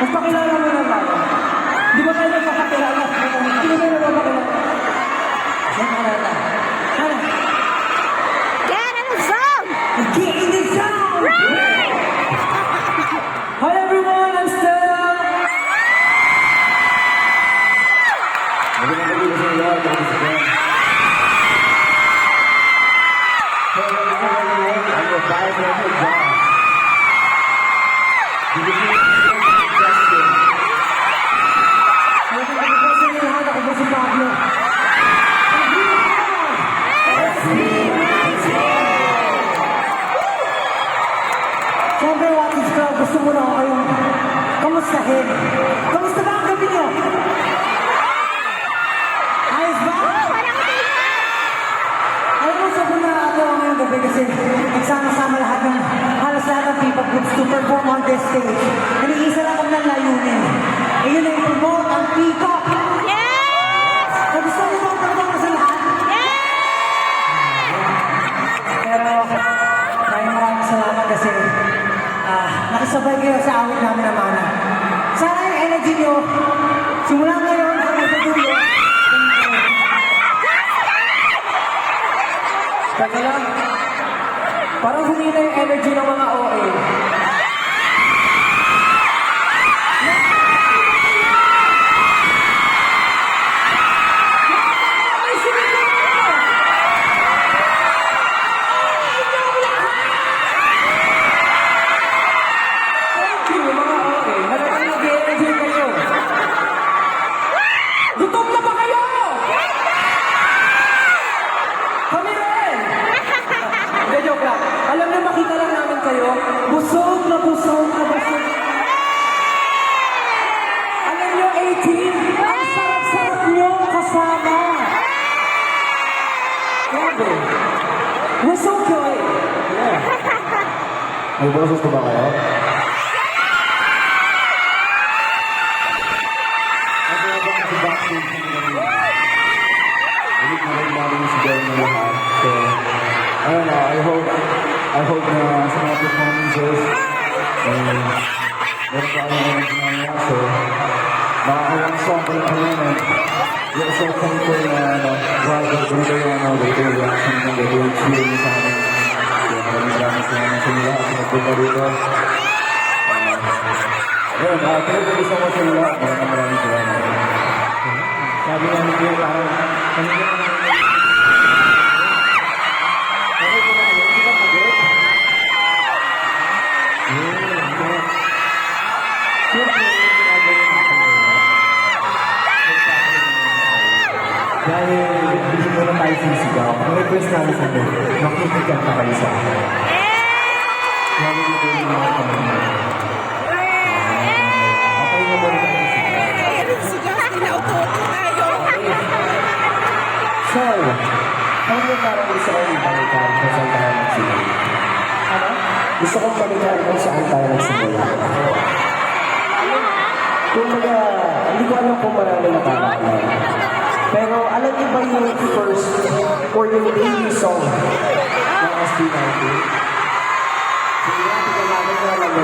Mas pakilala mo na tayo. Di ba tayo nagpapakilala? Hindi ba nagpapakilala? Saan pakilala? Sana? Get in the zone! Get in the zone! Right! Hi everyone, I'm Stella! Magandang gabi sa inyo lahat, ako si Ben. Hey everyone, I'm your biographer, Josh. Siyempre, Watis Club, gusto mo na ako kayong kamustahin. Kamusta ba ang gabi niyo? Ayos ba? Alam mo, sobrang nakakatawa ngayong gabi kasi nagsama-sama halos lahat ng P-pop groups to perform on this stage. Nag-iisa lang kami ng layunin. E yun ay promote ang P-pop. Yes! Gusto mo ba ang perform sa lahat? Pero maraming salamat kasi nakisabay kayo sa awit namin na mana. Sana yung energy nyo, simula ngayon hanggang sa dulo. Teka lang, parang humina yung energy ng mga OA. Gutom na ba kayo? Kami rin! Hindi, joke lang. Alam niyo, makita lang namin kayo. Busog na busog na busog. Alam niyo, 18, ang sarap-sarap niyo kasama. Grabe. We're so joy. Yeah. May boses ko ba kayo? So, I don't know, I hope na sa mga performances, meron pa kami ng ginagawa. So, makakawang song pa lang kami and we're so thankful na, ganito yung reaction ng ganito yung cheering sa amin. So, maraming salamat sa nila at nagpunta dito. Ayun, thank you so much sa nila. Maraming salamat. Sabi namin ko yung parang, kanina dahil hindi mo na tayo sisigaw. Ang request namin sa inyo, makikigan pa kayo sa akin. Dahil hindi mo na kami. Okay mo muna tayo sigaw. So, ano yung parang gusto kong ibalikan kung saan tayo nagsimula? Ano? Gusto kong balikan kung saan tayo nagsimula. Kung hindi ko alam kung marami na tayo. Pero alam niyo ba yung first or yung debut song ng SB19? Sige, tingnan natin na lang.